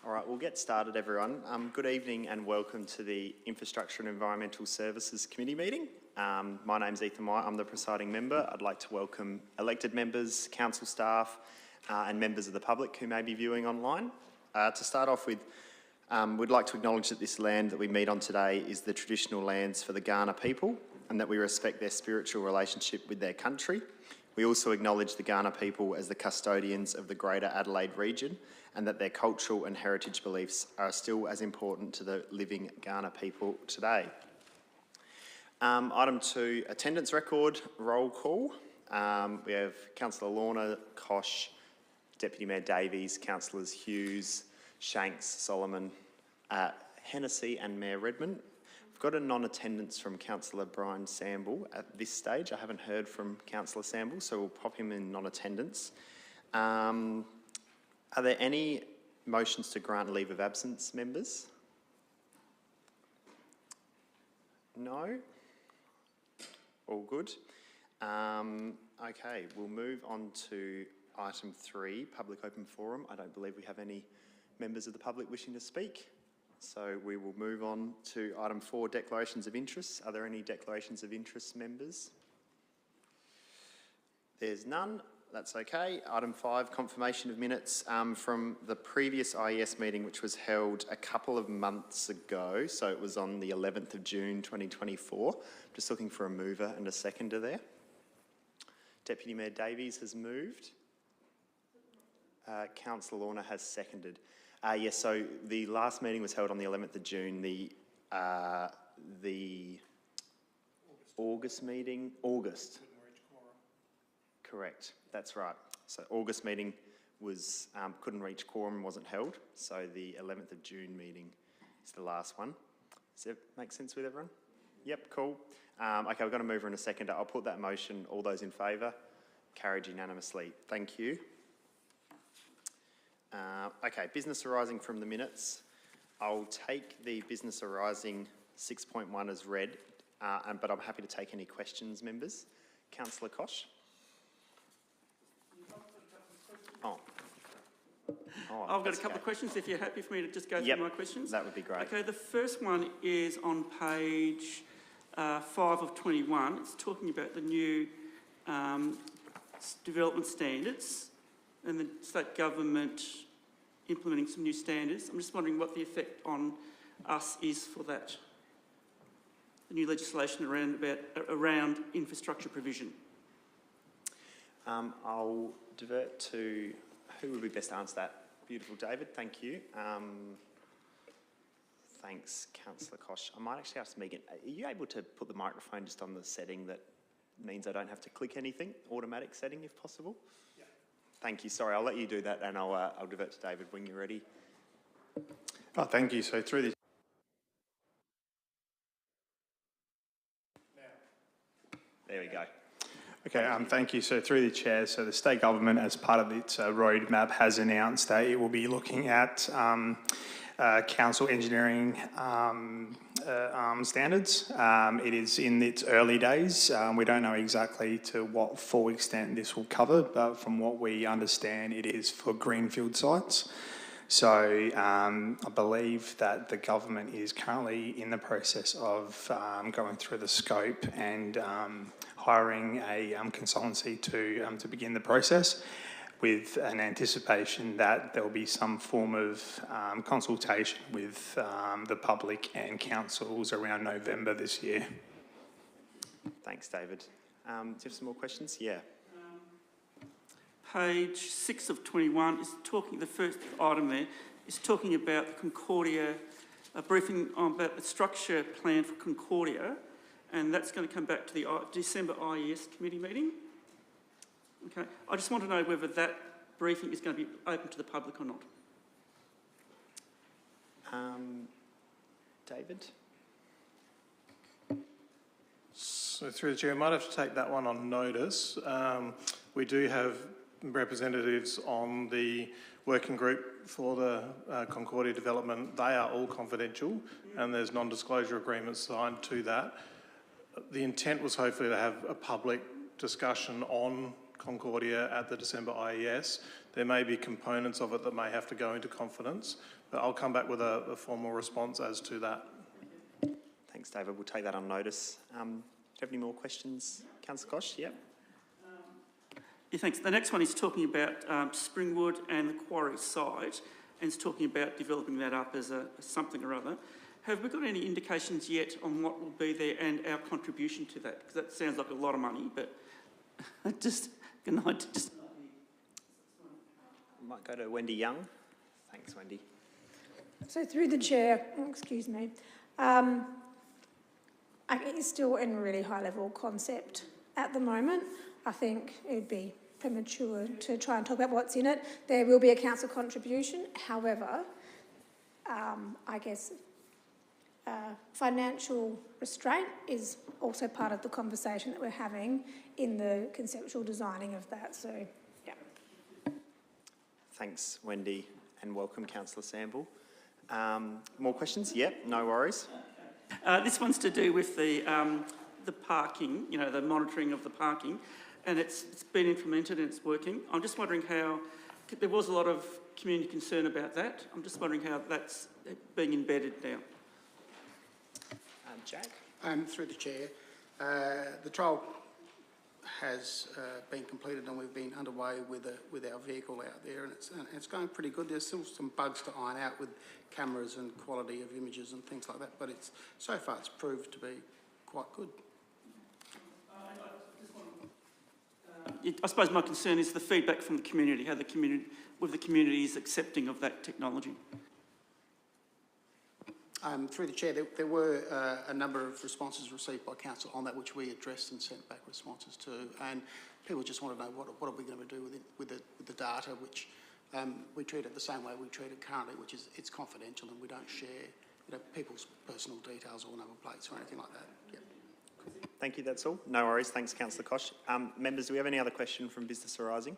All right, we'll get started, everyone. Good evening and welcome to the Infrastructure and Environmental Services Committee meeting. My name's Ethan White, I'm the presiding member. I'd like to welcome elected members, council staff and members of the public who may be viewing online. To start off with, we'd like to acknowledge that this land that we meet on today is the traditional lands for the Kaurna people and that we respect their spiritual relationship with their country. We also acknowledge the Kaurna people as the custodians of the Greater Adelaide region and that their cultural and heritage beliefs are still as important to the living Kaurna people today. Item 2, attendance record, roll call. We have Councillor Lorna, Kosh, Deputy Mayor Davies, Councillors Hughes, Shanks, Solomon, Hennessy and Mayor Redmond. We've got a non-attendance from Councillor Brian Samble at this stage. I haven't heard from Councillor Samble, so we'll pop him in non-attendance. Are there any motions to grant leave of absence, members? No? All good. Okay, we'll move on to item 3, public open forum. I don't believe we have any members of the public wishing to speak. So we will move on to item 4, declarations of interest. Are there any declarations of interest, members? There's none. That's okay. Item 5, confirmation of minutes from the previous IES meeting, which was held a couple of months ago. So it was on the 11th of June 2024. Just looking for a mover and a seconder there. Deputy Mayor Davies has moved. Councillor Lorna has seconded. Yes, so the last meeting was held on the 11th of June. The August meeting, August. Correct, that's right. So August meeting was couldn't reach quorum, wasn't held. So the 11th of June meeting is the last one. Does that make sense with everyone? Yep, cool. Okay, we've got a mover and a seconder. I'll put that motion. All those in favour? Carried unanimously. Thank you. Okay, business arising from the minutes. I'll take the business arising 6.1 as read, but I'm happy to take any questions, members. Councillor Kosh. I've got a couple of questions if you're happy for me to just go through my questions. That would be great. Okay, the first one is on page 5 of 21. It's talking about the new development standards and the state government implementing some new standards. I'm just wondering what the effect on us is for that. The new legislation around infrastructure provision. I'll divert to who would be best to answer that. Beautiful, David. Thank you. Thanks, Councillor Kosh. I might actually ask Megan, are you able to put the microphone just on the setting that means I don't have to click anything? Automatic setting, if possible? Yeah. Thank you. Sorry, I'll let you do that and I'll divert to David when you're ready. Oh, thank you. So through the... There we go. Okay, thank you. So through the chair, so the state government, as part of its roadmap, has announced that it will be looking at council engineering standards. It is in its early days. We don't know exactly to what full extent this will cover, but from what we understand, it is for greenfield sites. So I believe that the government is currently in the process of going through the scope and hiring a consultancy to begin the process, with an anticipation that there will be some form of consultation with the public and councils around November this year. Thanks, David. Do you have some more questions? Yeah. Page 6 of 21 is talking, the first item there is talking about the Concordia, a briefing about the structure plan for Concordia, and that's going to come back to the December IES committee meeting. Okay, I just want to know whether that briefing is going to be open to the public or not. David? So through the chair, I might have to take that one on notice. We do have representatives on the working group for the Concordia development. They are all confidential and there's non-disclosure agreements signed to that. The intent was hopefully to have a public discussion on Concordia at the December IES. There may be components of it that may have to go into confidence, But I'll come back with a formal response as to that. Thanks, David. We'll take that on notice. Do you have any more questions, Councillor Kosh? Yep. Yeah, thanks. The next one is talking about Springwood and the quarry site, and it's talking about developing that up as something or other. Have we got any indications yet on what will be there and our contribution to that? Because that sounds like a lot of money, but just good night. Might go to Wendy Young. Thanks, Wendy. So through the chair, excuse me, it's still in really high level concept at the moment. I think it would be premature to try and talk about what's in it. There will be a council contribution. However, I guess financial restraint is also part of the conversation that we're having in the conceptual designing of that. So, yeah. Thanks, Wendy, and welcome, Councillor Samble. More questions? Yep, no worries. This one's to do with the parking, you know, the monitoring of the parking, and it's been implemented and it's working. I'm just wondering how, there was a lot of community concern about that. I'm just wondering how that's being embedded now. Jack? Through the chair, the trial has been completed and we've been underway with our vehicle out there, and it's going pretty good. There's still some bugs to iron out with cameras and quality of images and things like that, but so far it's proved to be quite good. I suppose my concern is the feedback from the community, how the community is accepting of that technology. Through the chair, there were a number of responses received by council on that, which we addressed and sent back responses to, and people just want to know what are we going to do with the data, which we treat it the same way we treat it currently, which is it's confidential and we don't share people's personal details or number plates or anything like that. Yep. Thank you, that's all. No worries. Thanks, Councillor Kosh. Members, do we have any other question from business arising?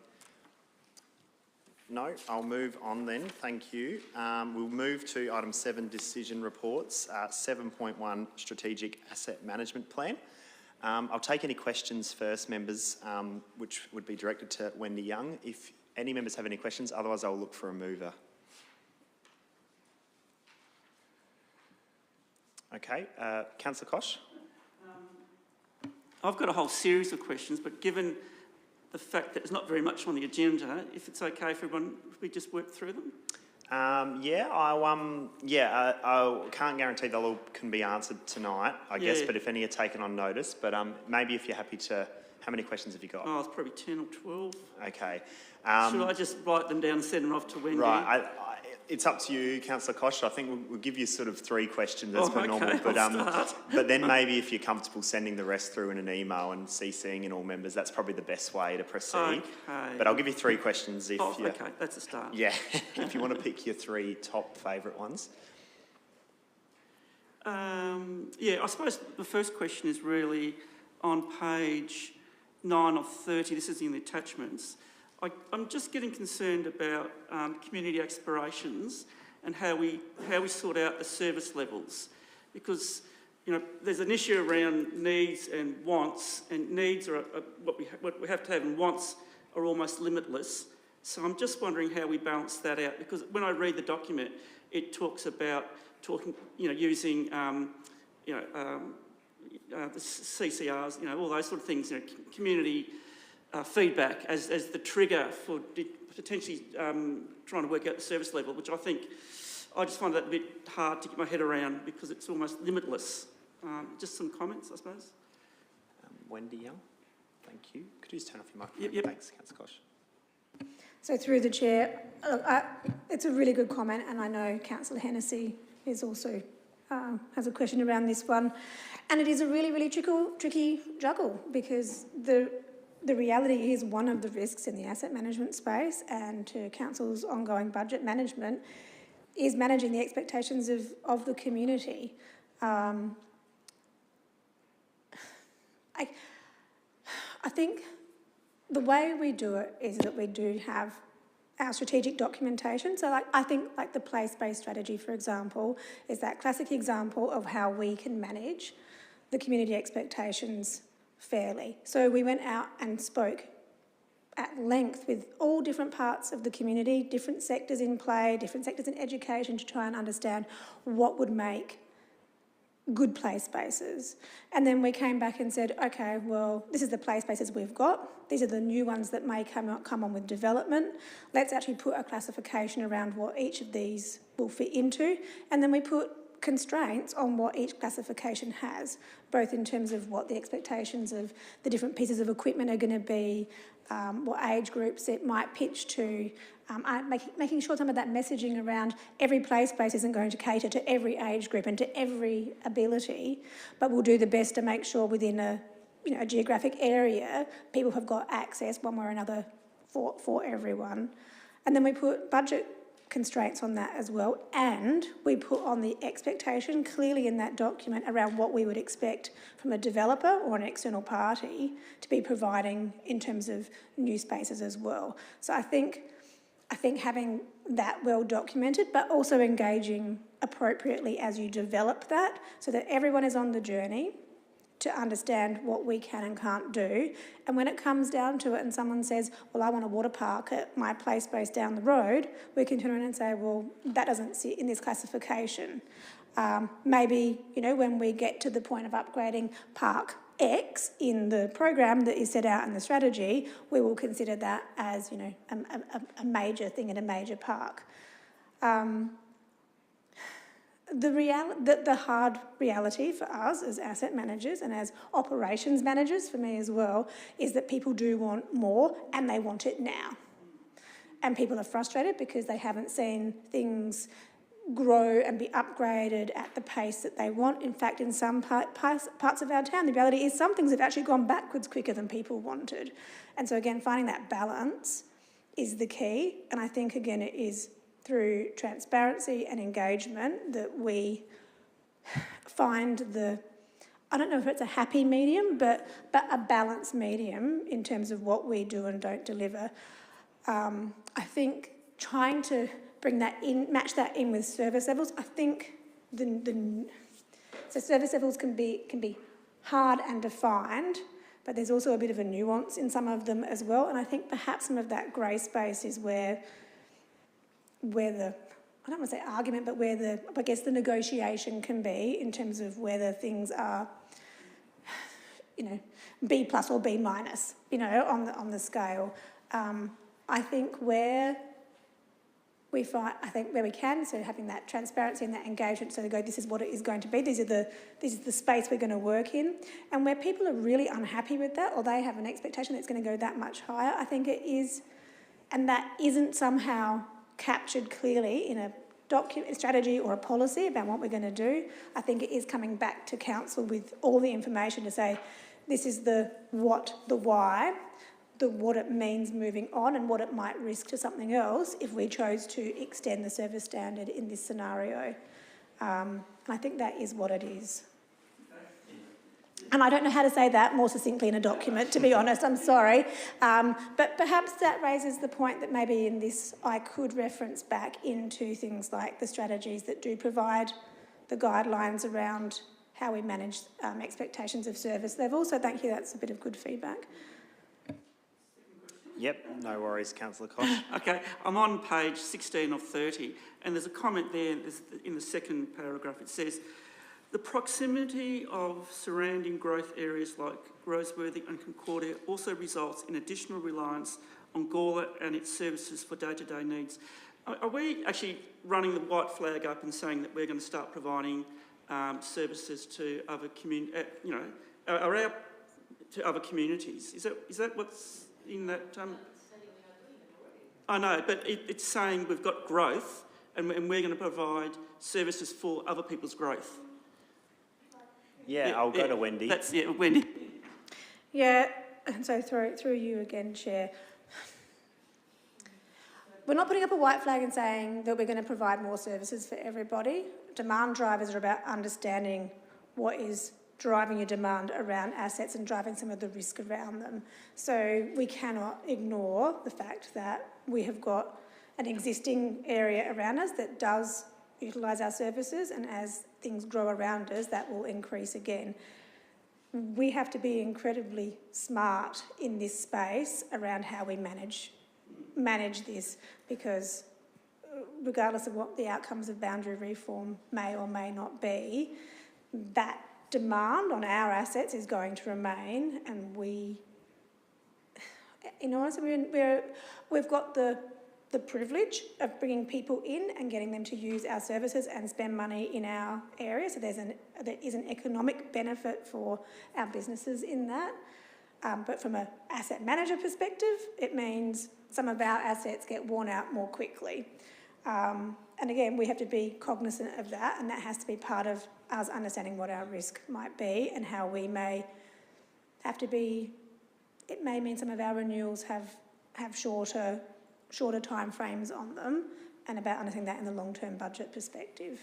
No, I'll move on then. Thank you. We'll move to item 7, decision reports. 7.1, strategic asset management plan. I'll take any questions first, members, which would be directed to Wendy Young. If any members have any questions, otherwise I'll look for a mover. Okay, Councillor Kosh? I've got a whole series of questions, but given the fact that there's not very much on the agenda, if it's okay for everyone, if we just work through them? I can't guarantee they'll all can be answered tonight, I guess, but if any are taken on notice, but maybe if you're happy to, how many questions have you got? Oh, it's probably 10 or 12. Okay. Should I just write them down and send them off to Wendy? Right, it's up to you, Councillor Kosh. I think we'll give you sort of 3 questions as per normal, but then maybe if you're comfortable sending the rest through in an email and CCing in all members, that's probably the best way to proceed. Okay. But I'll give you 3 questions if you... okay, that's a start. Yeah, if you want to pick your 3 top favourite ones. I suppose the first question is really on page 9 of 30. This is in the attachments. I'm just getting concerned about community aspirations and how we sort out the service levels, because there's an issue around needs and wants, and needs are what we have to have, and wants are almost limitless. So I'm just wondering how we balance that out, because when I read the document, it talks about using the CCRs, all those sort of things, community feedback as the trigger for potentially trying to work out the service level, which I just find that a bit hard to get my head around because it's almost limitless. Just some comments, I suppose. Wendy Young, thank you. Could you just turn off your microphone? Yep. Thanks, Councillor Kosh. So through the chair, it's a really good comment, and I know Councillor Hennessy is also has a question around this one, and it is a really, really tricky juggle, because the reality is one of the risks in the asset management space and to council's ongoing budget management is managing the expectations of the community. I think the way we do it is that we do have our strategic documentation. So I think the place-based strategy, for example, is that classic example of how we can manage the community expectations fairly. So we went out and spoke at length with all different parts of the community, different sectors in play, different sectors in education, to try and understand what would make good play spaces. And then we came back and said, okay, well, this is the play spaces we've got. These are the new ones that may come on with development. Let's actually put a classification around what each of these will fit into. And then we put constraints on what each classification has, both in terms of what the expectations of the different pieces of equipment are going to be, what age groups it might pitch to, making sure some of that messaging around every play space isn't going to cater to every age group and to every ability, but we'll do the best to make sure within a geographic area people have got access one way or another for everyone. And then we put budget constraints on that as well, and we put on the expectation clearly in that document around what we would expect from a developer or an external party to be providing in terms of new spaces as well. So I think having that well documented, but also engaging appropriately as you develop that, so that everyone is on the journey to understand what we can and can't do. And when it comes down to it and someone says, well, I want a water park at my play space down the road, we can turn around and say, well, that doesn't sit in this classification. Maybe, when we get to the point of upgrading Park X in the program that is set out in the strategy, we will consider that as, a major thing in a major park. The hard reality for us as asset managers and as operations managers, for me as well, is that people do want more and they want it now. And people are frustrated because they haven't seen things grow and be upgraded at the pace that they want. In fact, in some parts of our town, the reality is some things have actually gone backwards quicker than people wanted. And so again, finding that balance is the key. And I think, again, it is through transparency and engagement that we find I don't know if it's a happy medium, but a balanced medium in terms of what we do and don't deliver. I think trying to bring that in, match that in with service levels, I think so service levels can be hard and defined, but there's also a bit of a nuance in some of them as well. And I think perhaps some of that grey space is where the, I don't want to say argument, but where the negotiation can be in terms of whether things are, B plus or B minus, on the scale. I think where we can, so having that transparency and that engagement, so to go, this is what it is going to be, this is the space we're going to work in, and where people are really unhappy with that, or they have an expectation that it's going to go that much higher, I think it is, and that isn't somehow captured clearly in a document, a strategy or a policy about what we're going to do. I think it is coming back to council with all the information to say, this is the what, the why, the what it means moving on, and what it might risk to something else if we chose to extend the service standard in this scenario. And I think that is what it is. And I don't know how to say that more succinctly in a document, to be honest, I'm sorry. But perhaps that raises the point that maybe in this I could reference back into things like the strategies that do provide the guidelines around how we manage expectations of service level. So thank you, that's a bit of good feedback. Yep, no worries, Councillor Koch. Okay, I'm on page 16 of 30, and there's a comment there in the second paragraph. It says, the proximity of surrounding growth areas like Roseworthy and Concordia also results in additional reliance on Gawler and its services for day-to-day needs. Are we actually running the white flag up and saying that we're going to start providing services to other to other communities? Is that what's in that? I know, but it's saying we've got growth and we're going to provide services for other people's growth. Yeah, I'll go to Wendy. That's Wendy. Yeah, and so through you again, Chair. We're not putting up a white flag and saying that we're going to provide more services for everybody. Demand drivers are about understanding what is driving your demand around assets and driving some of the risk around them. So we cannot ignore the fact that we have got an existing area around us that does utilise our services, and as things grow around us, that will increase again. we have to be incredibly smart in this space around how we manage this, because regardless of what the outcomes of boundary reform may or may not be, that demand on our assets is going to remain, and we've got the privilege of bringing people in and getting them to use our services and spend money in our area. So there is an economic benefit for our businesses in that. But from an asset manager perspective, it means some of our assets get worn out more quickly. And again, we have to be cognizant of that, and that has to be part of us understanding what our risk might be and how we may have to be. It may mean some of our renewals have shorter time frames on them, and about understanding that in the long-term budget perspective.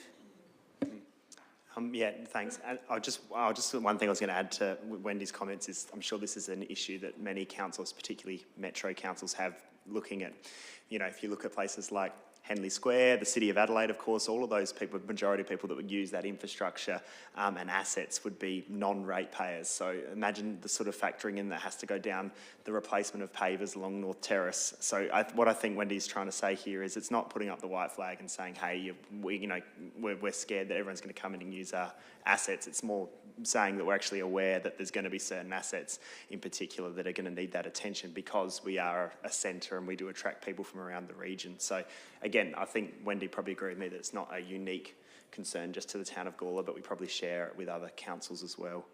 Yeah, thanks. And one thing I was going to add to Wendy's comments is I'm sure this is an issue that many councils, particularly metro councils, have looking at. You know, if you look at places like Henley Square, the City of Adelaide, of course, all of those people, majority of people that would use that infrastructure and assets would be non-rate payers. So imagine the sort of factoring in that has to go down the replacement of pavers along North Terrace. So what I think Wendy's trying to say here is it's not putting up the white flag and saying, hey, we're scared that everyone's going to come in and use our assets. It's more saying that we're actually aware that there's going to be certain assets in particular that are going to need that attention because we are a centre and we do attract people from around the region. So again, I think Wendy probably agreed with me that it's not a unique concern just to the town of Gawler, but we probably share it with other councils as well.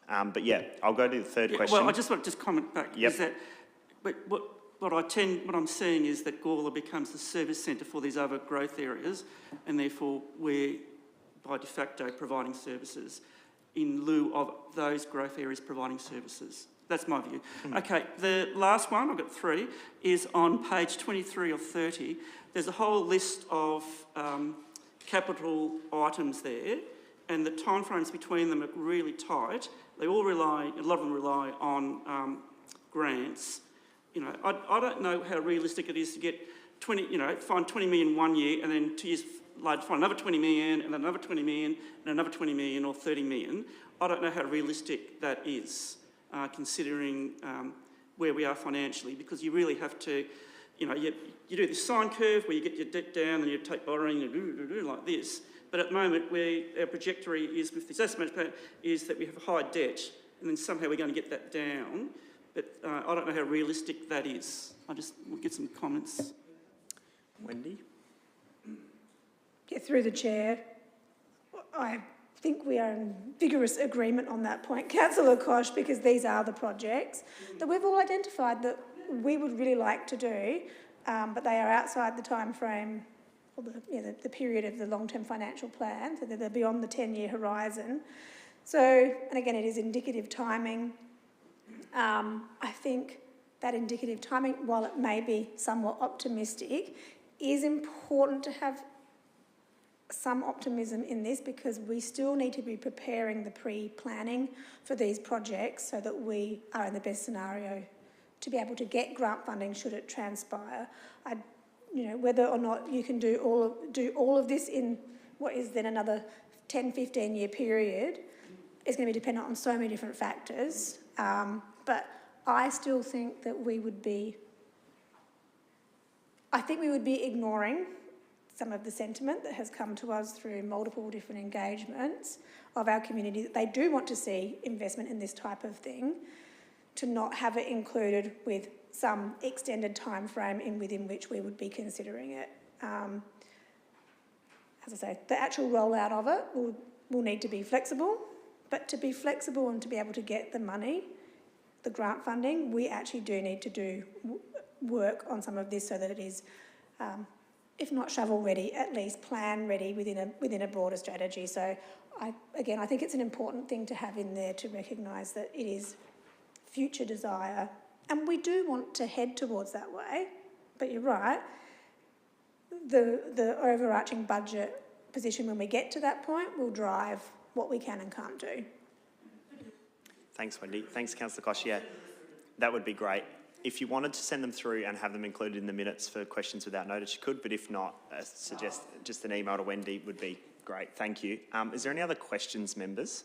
But yeah, I'll go to the third question. Well, I just want to comment back. Yep. Is that what I'm seeing is that Gawler becomes the service centre for these other growth areas, and therefore we're by de facto providing services in lieu of those growth areas providing services. That's my view. Okay, the last one, I've got three, is on page 23 or 30. There's a whole list of capital items there, and the timeframes between them are really tight. They all rely, a lot of them rely on grants. You know, I don't know how realistic it is to get find 20 million one year and then 2 years later find another 20 million and another 20 million and another 20 million or 30 million. I don't know how realistic that is, considering where we are financially, because you really have to, you do this sine curve where you get your debt down and you take borrowing and do like this. But at the moment, our trajectory is with this asset management plan is that we have high debt, and then somehow we're going to get that down. But I don't know how realistic that is. I just will get some comments. Wendy? Yeah, through the chair, I think we are in vigorous agreement on that point, Councillor Koch, because these are the projects that we've all identified that we would really like to do, but they are outside the time frame or the period of the long-term financial plan, so that they're beyond the 10-year horizon. So, and again, it is indicative timing. I think that indicative timing, while it may be somewhat optimistic, is important to have some optimism in this, because we still need to be preparing the pre-planning for these projects so that we are in the best scenario to be able to get grant funding should it transpire. Whether or not you can do all of this in what is then another 10, 15 year period is going to be dependent on so many different factors. But I still think that we would be ignoring some of the sentiment that has come to us through multiple different engagements of our community, that they do want to see investment in this type of thing, to not have it included with some extended time frame within which we would be considering it. As I say, the actual rollout of it will need to be flexible, but to be flexible and to be able to get the money, the grant funding, we actually do need to do work on some of this so that it is, if not shovel ready, at least plan ready within a broader strategy. So I think it's an important thing to have in there, to recognise that it is future desire, and we do want to head towards that way. But you're right, the overarching budget position when we get to that point will drive what we can and can't do. Thanks, Wendy. Thanks, Councillor Koch. Yeah, that would be great. If you wanted to send them through and have them included in the minutes for questions without notice, you could, but if not, suggest just an email to Wendy would be great. Thank you. Is there any other questions, members?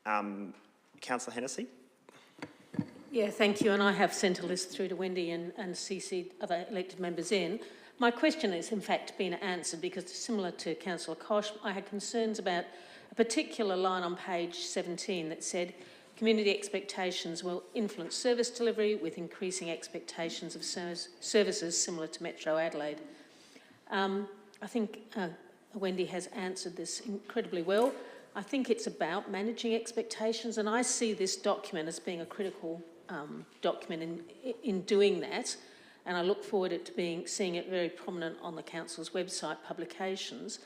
Councillor Hennessy? Yeah, thank you. And I have sent a list through to Wendy and CC'd other elected members in. My question has in fact been answered because, similar to Councillor Koch, I had concerns about a particular line on page 17 that said community expectations will influence service delivery with increasing expectations of services similar to Metro Adelaide. I think Wendy has answered this incredibly well. I think it's about managing expectations, and I see this document as being a critical document in doing that, and I look forward to seeing it very prominent on the council's website publications.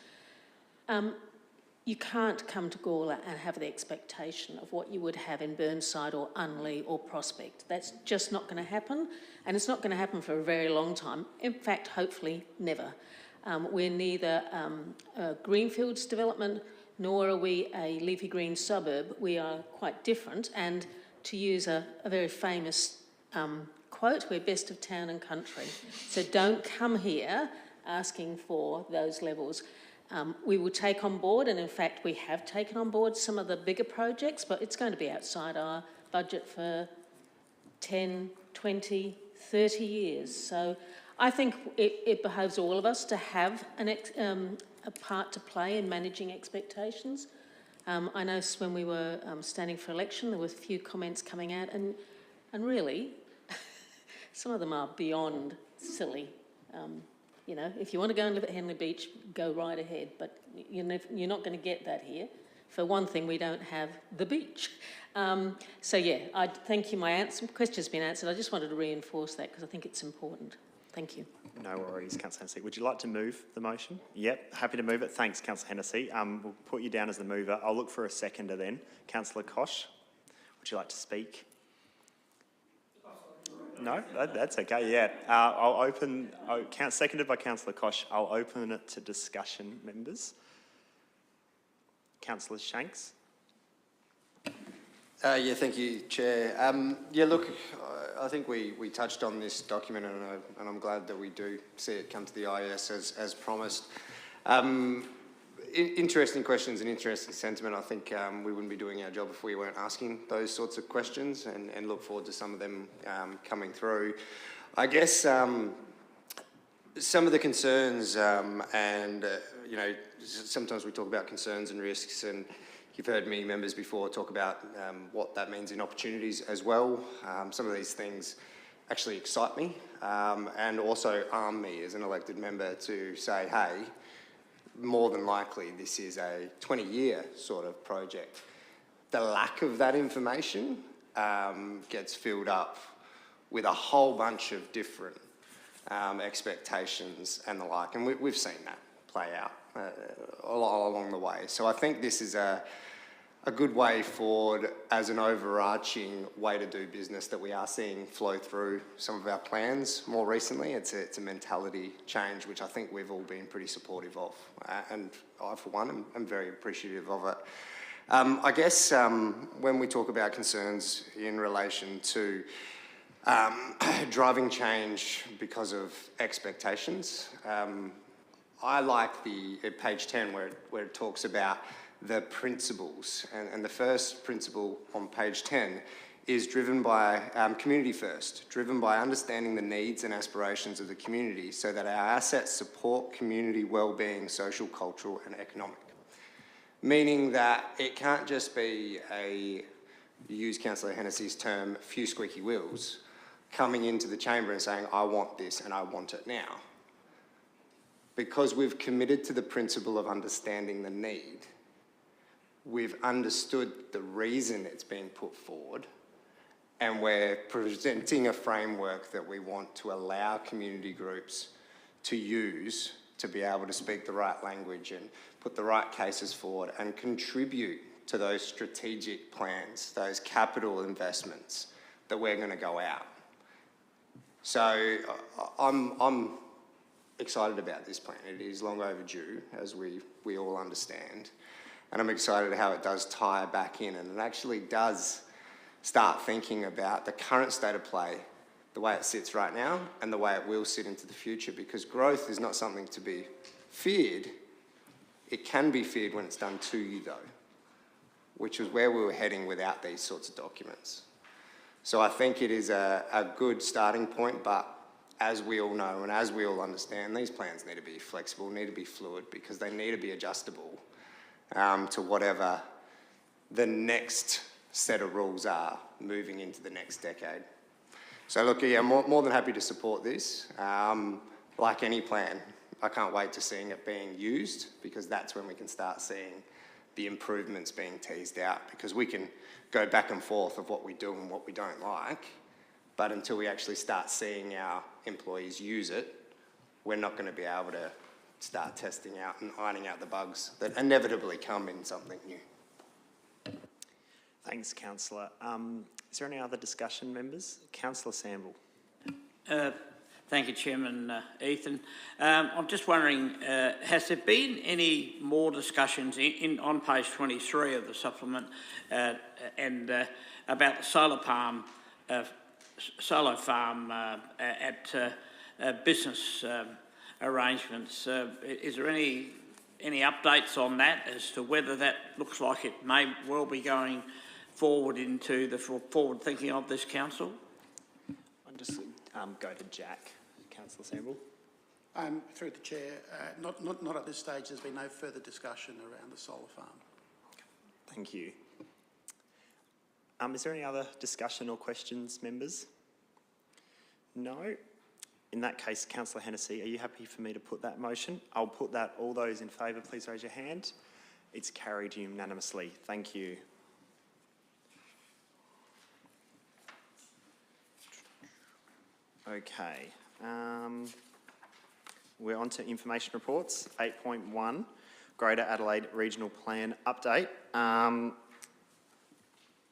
You can't come to Gawler and have the expectation of what you would have in Burnside or Unley or Prospect. That's just not going to happen, and it's not going to happen for a very long time. In fact, hopefully never. We're neither a greenfields development nor are we a leafy green suburb. We are quite different, and to use a very famous quote, we're best of town and country. So don't come here asking for those levels. We will take on board, and in fact we have taken on board some of the bigger projects, but it's going to be outside our budget for 10, 20, 30 years. So I think it behoves all of us to have a part to play in managing expectations. I noticed when we were standing for election, there were a few comments coming out, and really, some of them are beyond silly. You know, if you want to go and live at Henley Beach, go right ahead, but you're not going to get that here. For one thing, we don't have the beach. So yeah, I thank you. My question's been answered. I just wanted to reinforce that because I think it's important. Thank you. No worries, Councillor Hennessy. Would you like to move the motion? Yep, happy to move it. Thanks, Councillor Hennessy. We'll put you down as the mover. I'll look for a seconder then. Councillor Koch, would you like to speak? No, that's okay, yeah. I'll open, seconded by Councillor Koch, I'll open it to discussion, members. Councillor Shanks. Yeah, thank you, Chair. Yeah, look, I think we touched on this document, and I'm glad that we do see it come to the IES as promised. Interesting questions and interesting sentiment. I think we wouldn't be doing our job if we weren't asking those sorts of questions, and look forward to some of them coming through. I guess some of the concerns, you know, sometimes we talk about concerns and risks, and you've heard me, members before, talk about what that means in opportunities as well. Some of these things actually excite me and also arm me as an elected member to say, hey, more than likely this is a 20-year sort of project. The lack of that information gets filled up with a whole bunch of different expectations and the like, and we've seen that play out all along the way. So I think this is a good way forward as an overarching way to do business that we are seeing flow through some of our plans more recently. It's a mentality change, which I think we've all been pretty supportive of. And I, for one, am very appreciative of it. I guess when we talk about concerns in relation to driving change because of expectations, I like the page 10 where it talks about the principles, and the first principle on page 10 is driven by community first, driven by understanding the needs and aspirations of the community so that our assets support community well-being, social, cultural and economic. Meaning that it can't just be use Councillor Hennessy's term, few squeaky wheels, coming into the chamber and saying, I want this and I want it now. Because we've committed to the principle of understanding the need, we've understood the reason it's being put forward, and we're presenting a framework that we want to allow community groups to use to be able to speak the right language and put the right cases forward and contribute to those strategic plans, those capital investments that we're going to go out. So I'm excited about this plan. It is long overdue, as we all understand. And I'm excited how it does tie back in, and it actually does start thinking about the current state of play, the way it sits right now, and the way it will sit into the future, because growth is not something to be feared. It can be feared when it's done to you, though. which was where we were heading without these sorts of documents. So I think it is a good starting point, but as we all know and as we all understand, these plans need to be flexible, need to be fluid, because they need to be adjustable to whatever the next set of rules are moving into the next decade. So look, yeah, more than happy to support this. Like any plan, I can't wait to seeing it being used, because that's when we can start seeing the improvements being teased out, because we can go back and forth of what we do and what we don't like, but until we actually start seeing our employees use it, we're not going to be able to start testing out and ironing out the bugs that inevitably come in something new. Thanks, Councillor. Is there any other discussion, members? Councillor Samble. Thank you, Chairman Ethan. I'm just wondering, has there been any more discussions on page 23 of the supplement and about the solar farm at business arrangements? Is there any updates on that as to whether that looks like it may well be going forward into the forward thinking of this council? I'll just go to Jack. Councillor Samble. Through the chair, not at this stage. There's been no further discussion around the solar farm. Thank you. Is there any other discussion or questions, members? No. In that case, Councillor Hennessy, are you happy for me to put that motion? I'll put that. All those in favour, please raise your hand. It's carried unanimously. Thank you. Okay. We're on to information reports. 8.1, Greater Adelaide Regional Plan Update.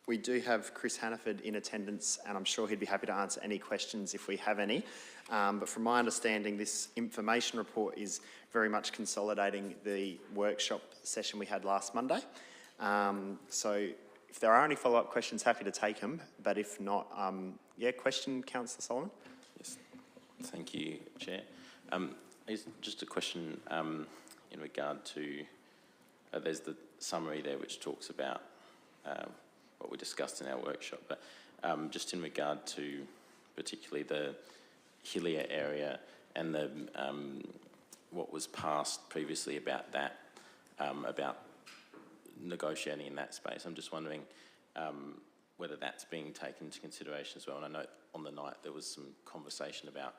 We do have Chris Hannaford in attendance, and I'm sure he'd be happy to answer any questions if we have any. But from my understanding, this information report is very much consolidating the workshop session we had last Monday. So if there are any follow-up questions, happy to take them. But if not, yeah, question, Councillor Solomon? Yes, thank you, Chair. Just a question in regard to, there's the summary there which talks about what we discussed in our workshop, but just in regard to particularly the Hillier area and the what was passed previously about that, about negotiating in that space. I'm just wondering whether that's being taken into consideration as well. And I know on the night there was some conversation about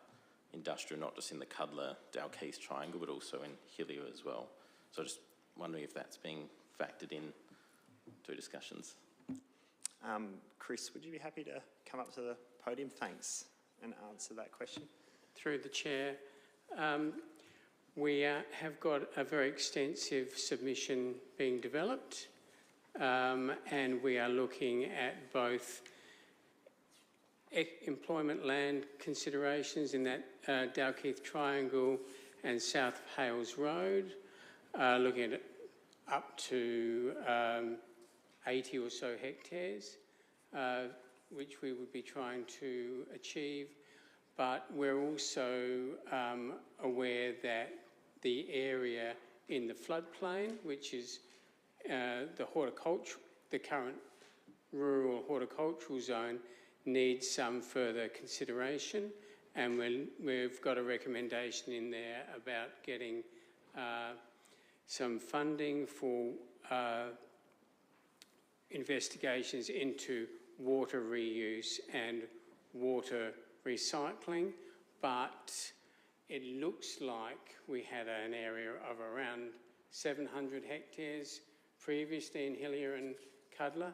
industrial, not just in the Cuddler-Dalkeith triangle, but also in Hillier as well. So just wondering if that's being factored in to discussions. Chris, would you be happy to come up to the podium? Thanks, and answer that question. Through the chair, we have got a very extensive submission being developed, and we are looking at both employment land considerations in that Dalkeith Triangle and South Hales Road, looking at up to 80 or so hectares, which we would be trying to achieve. But we're also aware that the area in the floodplain, which is the current rural horticultural zone, needs some further consideration, and we've got a recommendation in there about getting some funding for investigations into water reuse and water recycling, but it looks like we had an area of around 700 hectares previously in Hillier and Cuddler.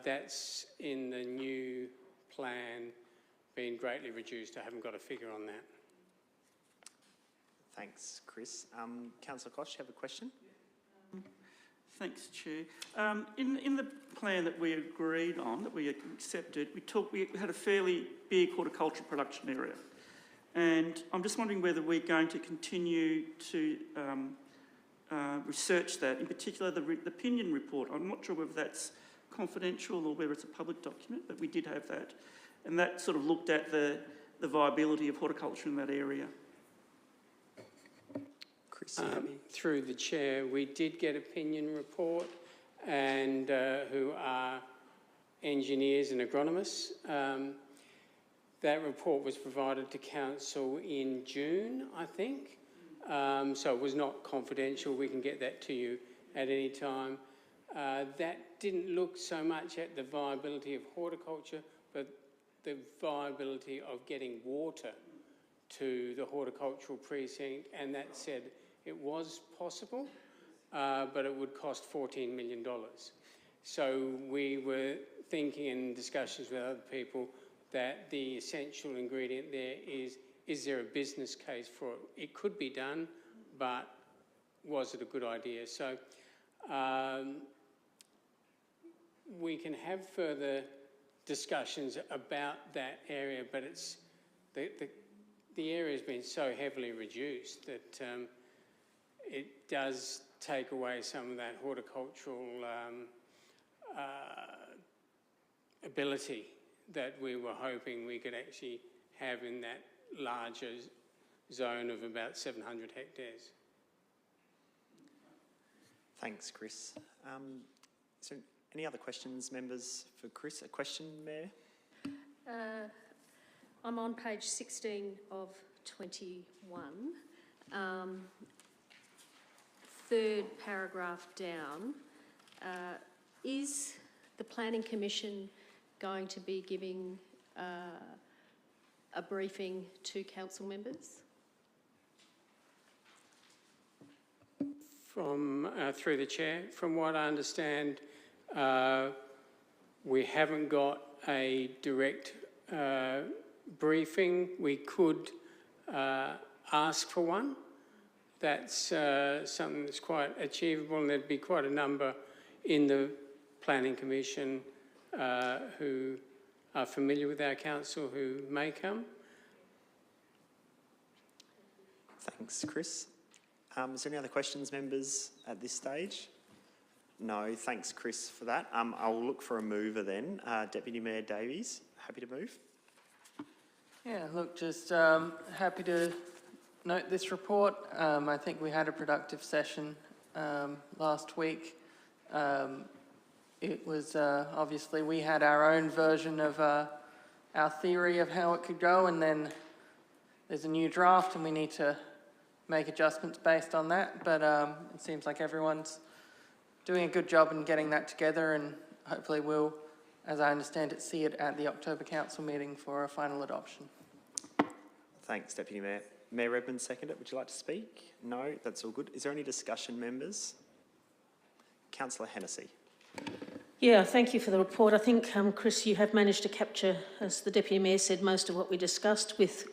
That's in the new plan being greatly reduced. I haven't got a figure on that. Thanks, Chris. Councillor Koch, you have a question? Thanks, Chair. In the plan that we agreed on, that we accepted, we had a fairly big horticultural production area. And I'm just wondering whether we're going to continue to research that, in particular the opinion report. I'm not sure whether that's confidential or whether it's a public document, but we did have that. And that sort of looked at the viability of horticulture in that area. Chris, through the chair, we did get opinion report, and and who are engineers and agronomists. That report was provided to Council in June, I think. So it was not confidential. We can get that to you at any time. That didn't look so much at the viability of horticulture, but the viability of getting water to the horticultural precinct, and that said it was possible, but it would cost $14 million. So we were thinking in discussions with other people that the essential ingredient there is there a business case for it? It could be done, but was it a good idea? So we can have further discussions about that area, but it's the area has been so heavily reduced that it does take away some of that horticultural ability that we were hoping we could actually have in that larger zone of about 700 hectares. Thanks, Chris. So any other questions, members, for Chris? A question, Mayor? I'm on page 16 of 21. Third paragraph down. Is the Planning Commission going to be giving a briefing to council members? From through the chair, from what I understand, we haven't got a direct briefing. We could ask for one. That's something that's quite achievable, and there'd be quite a number in the Planning Commission who are familiar with our council who may come. Thanks, Chris. Is there any other questions, members, at this stage? No, thanks, Chris, for that. I'll look for a mover then. Deputy Mayor Davies, happy to move? Yeah, look, just happy to note this report. I think we had a productive session last week. It was obviously we had our own version of our theory of how it could go, and then there's a new draft and we need to make adjustments based on that. But it seems like everyone's doing a good job in getting that together, and hopefully we'll, as I understand it, see it at the October Council meeting for a final adoption. Thanks, Deputy Mayor. Mayor Redmond, seconded. Would you like to speak? No, that's all good. Is there any discussion, members? Councillor Hennessy. Yeah, thank you for the report. I think, Chris, you have managed to capture, as the Deputy Mayor said, most of what we discussed with...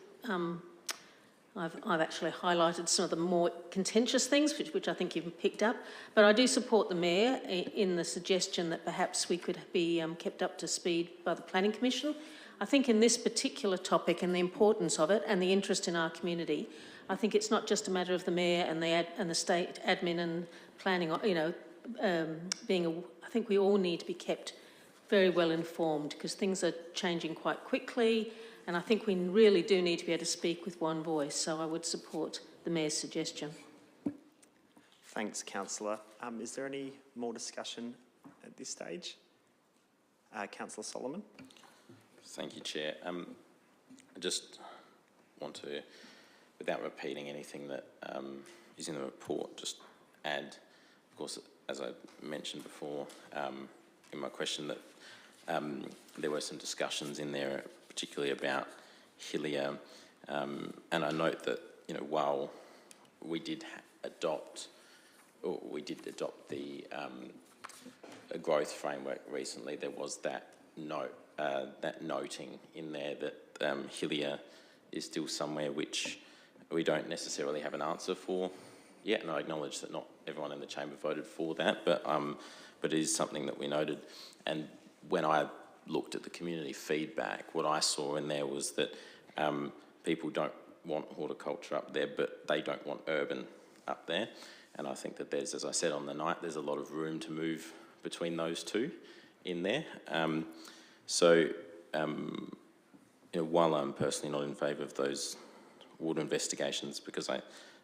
I've actually highlighted some of the more contentious things, which I think you've picked up. But I do support the Mayor in the suggestion that perhaps we could be kept up to speed by the Planning Commission. I think in this particular topic and the importance of it and the interest in our community, I think it's not just a matter of the Mayor and the state admin and planning, I think we all need to be kept very well informed because things are changing quite quickly, and I think we really do need to be able to speak with one voice, so I would support the Mayor's suggestion. Thanks, Councillor. Is there any more discussion at this stage? Councillor Solomon. Thank you, Chair. I just want to, without repeating anything that is in the report, just add, of course, as I mentioned before in my question, that there were some discussions in there, particularly about Hillier, and I note that, you know, while we did adopt the a growth framework recently, there was that note, that noting in there that Hillier is still somewhere which we don't necessarily have an answer for yet, and I acknowledge that not everyone in the chamber voted for that, but it is something that we noted. And when I looked at the community feedback, what I saw in there was that people don't want horticulture up there, but they don't want urban up there. And I think that there's, as I said on the night, there's a lot of room to move between those two in there. While I'm personally not in favour of those water investigations, because I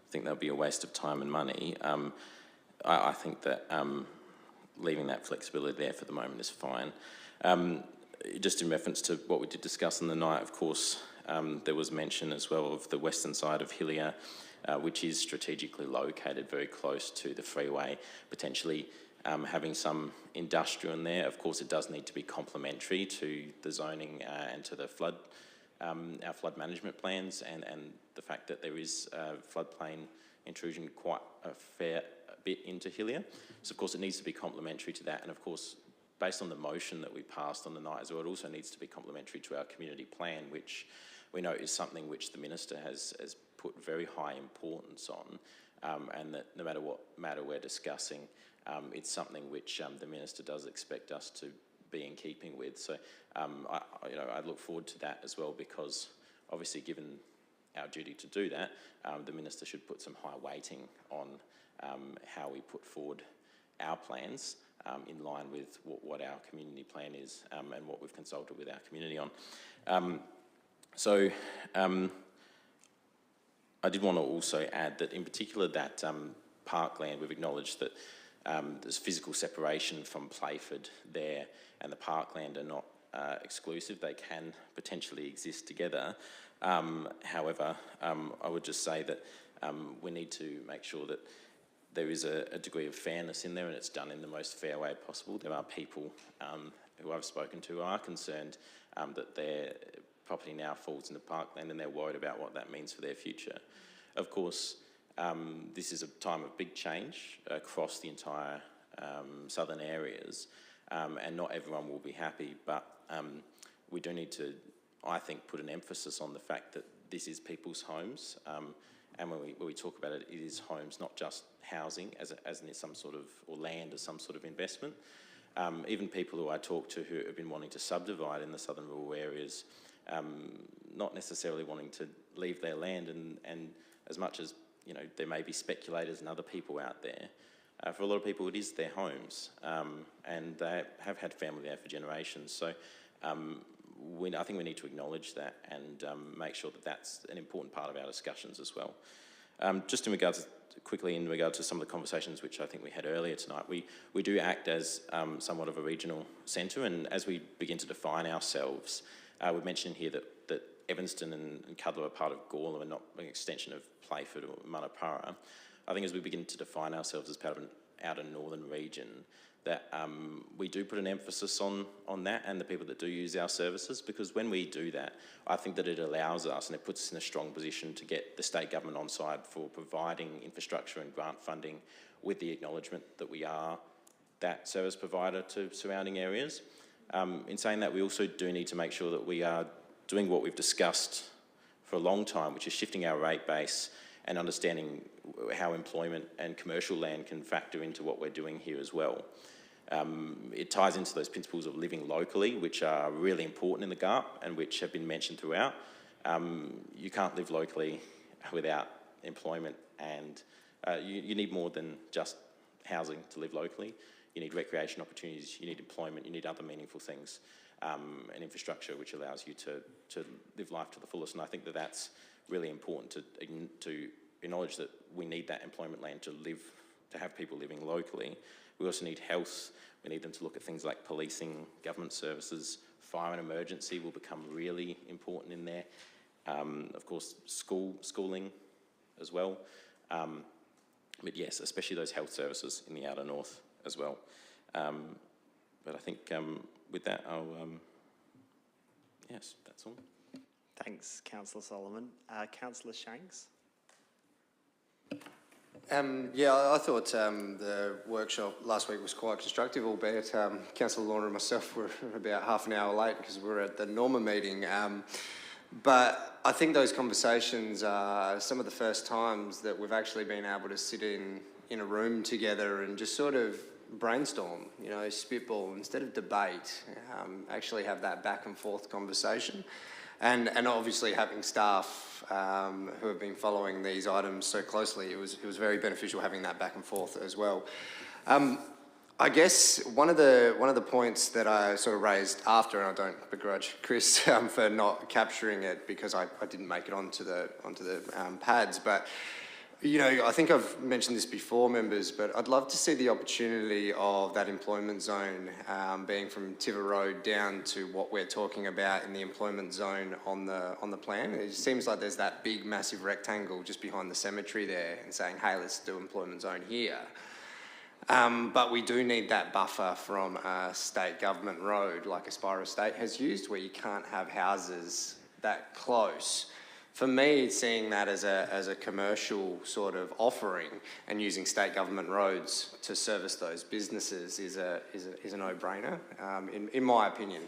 think they'll be a waste of time and money, I think that leaving that flexibility there for the moment is fine. Just in reference to what we did discuss on the night, of course, there was mention as well of the western side of Hillier, which is strategically located very close to the freeway, potentially having some industrial in there. Of course, it does need to be complementary to the zoning and to the flood, our flood management plans, and the fact that there is floodplain intrusion quite a fair bit into Hillier. So, of course, it needs to be complementary to that, and of course, based on the motion that we passed on the night as well, it also needs to be complementary to our community plan, which we know is something which the Minister has put very high importance on, and that no matter what matter we're discussing, it's something which the Minister does expect us to be in keeping with. So I look forward to that as well, because obviously given our duty to do that, the Minister should put some high weighting on how we put forward our plans in line with what our community plan is and what we've consulted with our community on. I did want to also add that in particular that parkland, we've acknowledged that there's physical separation from Playford there, and the parkland are not exclusive. They can potentially exist together. However, I would just say that we need to make sure that there is a degree of fairness in there, and it's done in the most fair way possible. There are people who I've spoken to who are concerned that their property now falls into parkland, and they're worried about what that means for their future. Of course, this is a time of big change across the entire southern areas, and not everyone will be happy, but we do need to, I think, put an emphasis on the fact that this is people's homes, and when we talk about it, it is homes, not just housing as in some sort of, or land as some sort of investment. Even people who I talk to who have been wanting to subdivide in the southern rural areas, not necessarily wanting to leave their land, and as much as, you know, there may be speculators and other people out there, for a lot of people it is their homes, and they have had family there for generations. So I think we need to acknowledge that and make sure that that's an important part of our discussions as well. Just in regards to some of the conversations which I think we had earlier tonight, we do act as somewhat of a regional centre, and as we begin to define ourselves, we mentioned here that Evanston and Cudler are part of Gawler and not an extension of Playford or Manapara. I think as we begin to define ourselves as part of an outer northern region, that we do put an emphasis on that and the people that do use our services, because when we do that, I think that it allows us and it puts us in a strong position to get the state government on side for providing infrastructure and grant funding, with the acknowledgement that we are that service provider to surrounding areas. In saying that, we also do need to make sure that we are doing what we've discussed for a long time, which is shifting our rate base and understanding how employment and commercial land can factor into what we're doing here as well. It ties into those principles of living locally, which are really important in the GARP and which have been mentioned throughout. You can't live locally without employment, and you need more than just housing to live locally. You need recreation opportunities, you need employment, you need other meaningful things, and infrastructure which allows you to live life to the fullest. And I think that that's really important to acknowledge that we need that employment land to have people living locally. We also need health. We need them to look at things like policing, government services, fire and emergency will become really important in there. Of course, schooling as well. But yes, especially those health services in the outer north as well. But I think with that, yes, that's all. Thanks, Councillor Solomon. Councillor Shanks? I thought the workshop last week was quite constructive, albeit Councillor Lorna and myself were about half an hour late because we were at the Norma meeting. But I think those conversations are some of the first times that we've actually been able to sit in a room together and just sort of brainstorm, spitball, instead of debate, actually have that back and forth conversation. And obviously having staff who have been following these items so closely, it was very beneficial having that back and forth as well. I guess one of the points that I sort of raised after, and I don't begrudge Chris for not capturing it because I didn't make it onto the pads, but I think I've mentioned this before, members, but I'd love to see the opportunity of that employment zone being from Tiver Road down to what we're talking about in the employment zone on the plan. It seems like there's that big, massive rectangle just behind the cemetery there and saying, hey, let's do employment zone here. But we do need that buffer from a state government road like Aspire Estate has used, where you can't have houses that close. For me, seeing that as a commercial sort of offering and using state government roads to service those businesses is a no-brainer, in my opinion.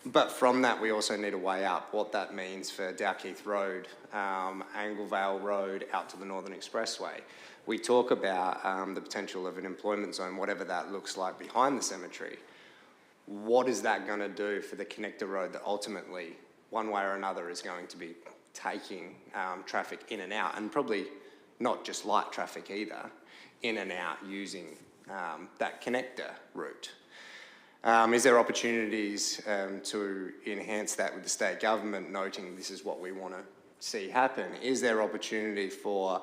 But from that, we also need to weigh up what that means for Dalkeith Road, Anglevale Road, out to the Northern Expressway. We talk about the potential of an employment zone, whatever that looks like behind the cemetery. What is that going to do for the connector road that ultimately, one way or another, is going to be taking traffic in and out, and probably not just light traffic either, in and out using that connector route? Is there opportunities to enhance that with the state government, noting this is what we want to see happen? Is there opportunity for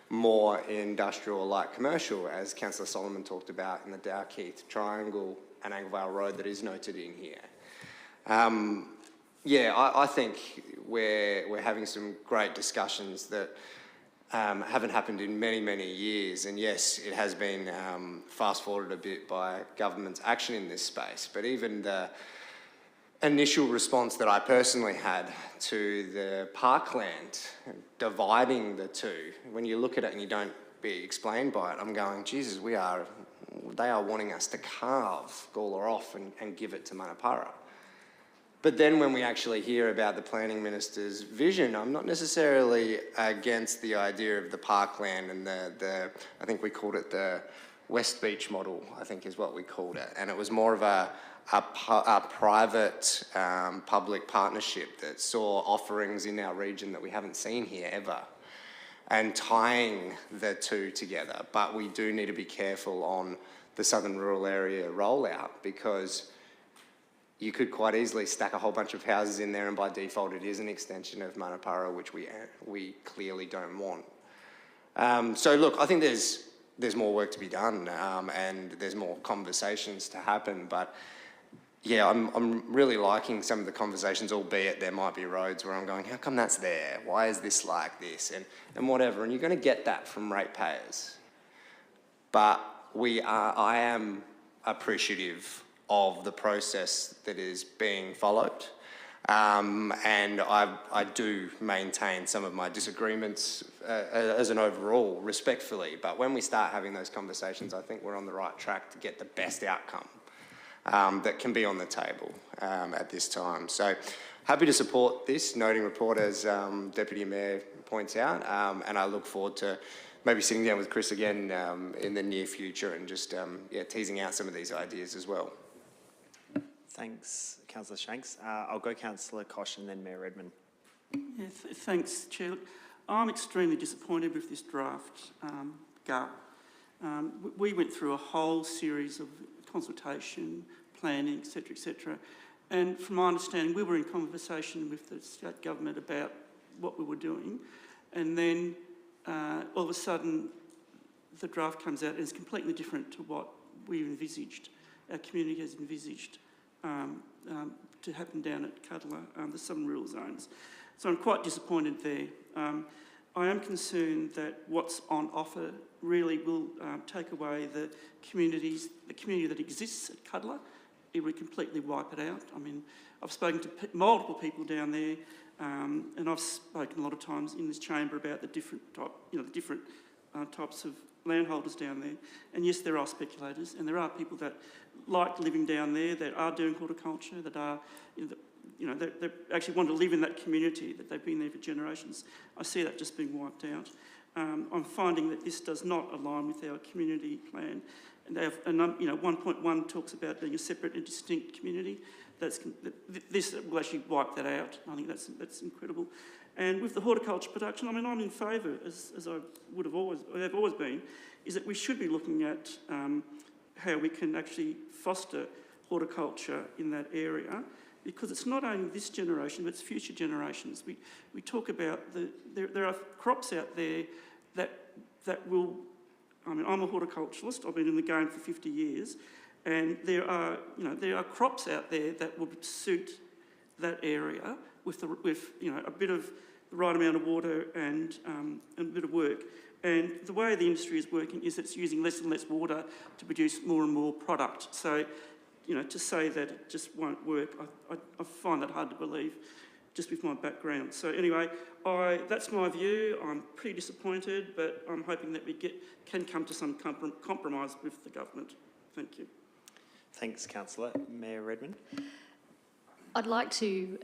more industrial light commercial, as Councillor Solomon talked about in the Dalkeith Triangle and Anglevale Road that is noted in here? I think we're having some great discussions that haven't happened in many, many years. And yes, it has been fast-forwarded a bit by government's action in this space. But even the initial response that I personally had to the parkland, dividing the two, when you look at it and you don't be explained by it, I'm going, Jesus, they are wanting us to carve Gawler off and give it to Manapara. But then when we actually hear about the Planning Minister's vision, I'm not necessarily against the idea of the parkland and I think we called it the West Beach model, I think is what we called it. And it was more of a private public partnership that saw offerings in our region that we haven't seen here ever, and tying the two together. But we do need to be careful on the southern rural area rollout, because you could quite easily stack a whole bunch of houses in there and by default it is an extension of Manapara, which we clearly don't want. So look, I think there's more work to be done and there's more conversations to happen, but yeah, I'm really liking some of the conversations, albeit there might be roads where I'm going, how come that's there? Why is this like this? And whatever, and you're going to get that from ratepayers. But I am appreciative of the process that is being followed. And I do maintain some of my disagreements as an overall, respectfully. But when we start having those conversations, I think we're on the right track to get the best outcome that can be on the table at this time. So happy to support this noting report, as Deputy Mayor points out. And I look forward to maybe sitting down with Chris again in the near future and just teasing out some of these ideas as well. Thanks, Councillor Shanks. I'll go Councillor Kosh and then Mayor Redmond. Yeah, thanks, Chair. I'm extremely disappointed with this draft GAR. We went through a whole series of consultation, planning, etc., and from my understanding, we were in conversation with the state government about what we were doing, and then all of a sudden the draft comes out and it's completely different to what we envisaged, our community has envisaged to happen down at Cuddler, the southern rural zones. So I'm quite disappointed there. I am concerned that what's on offer really will take away the community that exists at Cuddler. It would completely wipe it out. I mean, I've spoken to multiple people down there, and I've spoken a lot of times in this chamber about the different types of landholders down there. And yes, there are speculators, and there are people that like living down there, that are doing horticulture, that are, they actually want to live in that community, that they've been there for generations. I see that just being wiped out. I'm finding that this does not align with our community plan. And they have, 1.1 talks about being a separate and distinct community. This will actually wipe that out. I think that's incredible. And with the horticulture production, I mean, I'm in favour, as I have always been, is that we should be looking at how we can actually foster horticulture in that area, because it's not only this generation, but it's future generations. We talk about there are crops out there that that will, I mean, I'm a horticulturalist, I've been in the game for 50 years, and there are crops out there that would suit that area with a bit of the right amount of water and a bit of work. And the way the industry is working is it's using less and less water to produce more and more product. So, to say that it just won't work, I find that hard to believe, just with my background. So anyway, that's my view. I'm pretty disappointed, but I'm hoping that we can come to some compromise with the government. Thank you. Thanks, Councillor. Mayor Redmond. I'd like to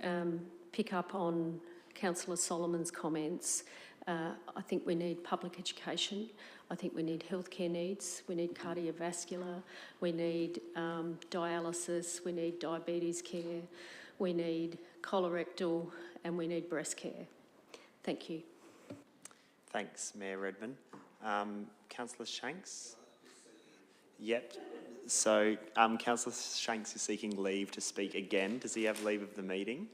pick up on Councillor Solomon's comments. I think we need public education. I think we need healthcare needs. We need cardiovascular. We need dialysis. We need diabetes care. We need colorectal, and we need breast care. Thank you. Thanks, Mayor Redmond. Councillor Shanks? Yep. So, Councillor Shanks is seeking leave to speak again. Does he have leave of the meeting?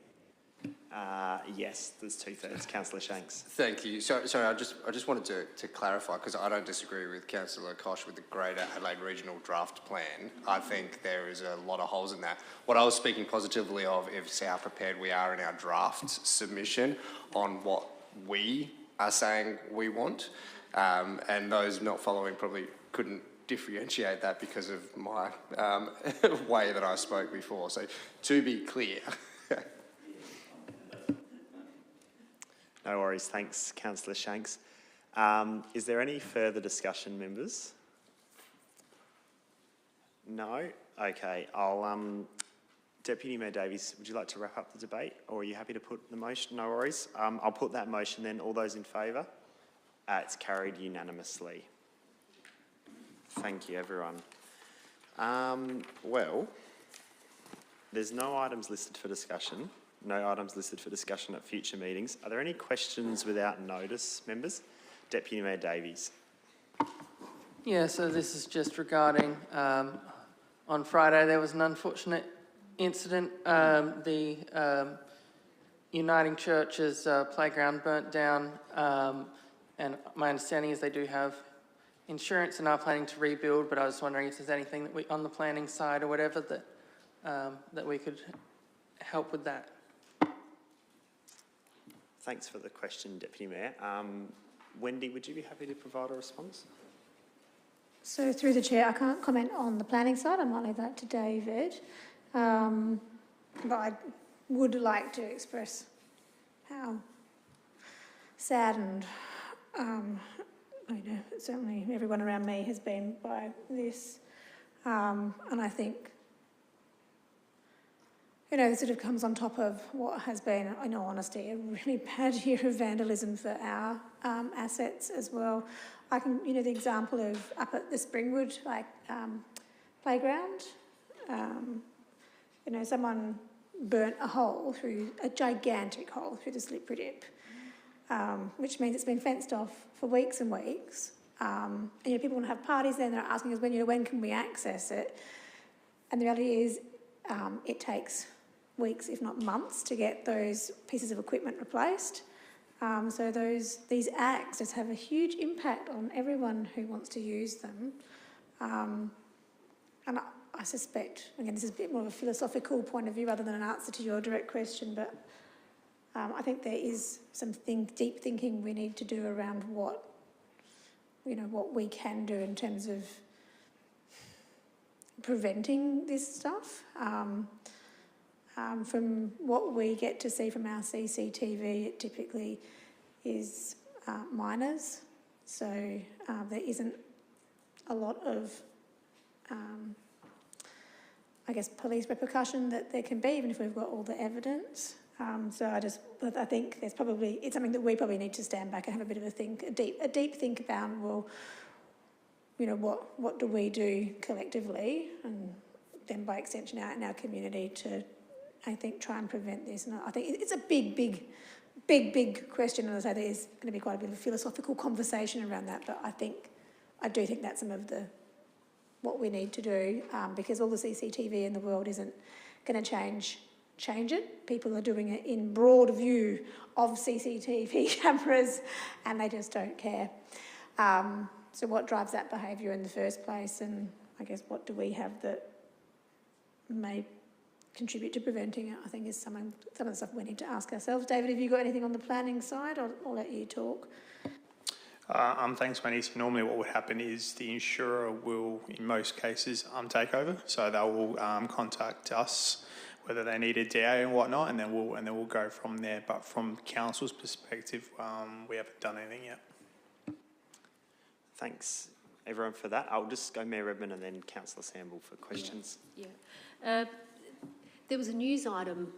Yes, there's 2/3. Councillor Shanks. Thank you. Sorry, I just wanted to clarify, because I don't disagree with Councillor Koch with the Greater Adelaide Regional Draft Plan. I think there is a lot of holes in that. What I was speaking positively of is how prepared we are in our draft submission on what we are saying we want, and those not following probably couldn't differentiate that because of my way that I spoke before. So, to be clear. No worries. Thanks, Councillor Shanks. Is there any further discussion, members? No? Okay. Deputy Mayor Davies, would you like to wrap up the debate, or are you happy to put the motion? No worries. I'll put that motion then. All those in favour? It's carried unanimously. Thank you, everyone. Well, there's no items listed for discussion. No items listed for discussion at future meetings. Are there any questions without notice, members? Deputy Mayor Davies. Yeah, so this is just regarding, on Friday there was an unfortunate incident. The Uniting Church's playground burnt down, and my understanding is they do have insurance and are planning to rebuild, but I was wondering if there's anything that on the planning side or whatever that we could help with that. Thanks for the question, Deputy Mayor. Wendy, would you be happy to provide a response? So through the chair, I can't comment on the planning side. I might leave that to David. But I would like to express how saddened, certainly everyone around me has been by this. And I think, this sort of comes on top of what has been, in all honesty, a really bad year of vandalism for our assets as well. I can, the example of up at the Springwood, playground, someone burnt a gigantic hole through the slippery dip, which means it's been fenced off for weeks and weeks. And, people want to have parties there and they're asking us when can we access it? And the reality is it takes weeks, if not months, to get those pieces of equipment replaced. So these acts just have a huge impact on everyone who wants to use them. And I suspect, again, this is a bit more of a philosophical point of view rather than an answer to your direct question, but I think there is some deep thinking we need to do around what we can do in terms of preventing this stuff. From what we get to see from our CCTV, it typically is minors, so there isn't a lot of, police repercussion that there can be, even if we've got all the evidence. But I think it's something that we probably need to stand back and have a bit of a deep think about. Well, what do we do collectively, and then by extension out in our community to, I think, try and prevent this. And I think it's a big question, and as I say, there's going to be quite a bit of a philosophical conversation around that, but I do think that's some of what we need to do, because all the CCTV in the world isn't going to change it. People are doing it in broad view of CCTV cameras, and they just don't care. So what drives that behaviour in the first place, and I guess what do we have that may contribute to preventing it, I think is some of the stuff we need to ask ourselves. David, have you got anything on the planning side? I'll let you talk. Thanks, Wendy. So normally what would happen is the insurer will, in most cases, take over. So they will contact us, whether they need a DA and whatnot, and then we'll go from there. But from council's perspective, we haven't done anything yet. Thanks, everyone, for that. I'll just go Mayor Redman and then Councillor Samble for questions. Yeah. There was a news item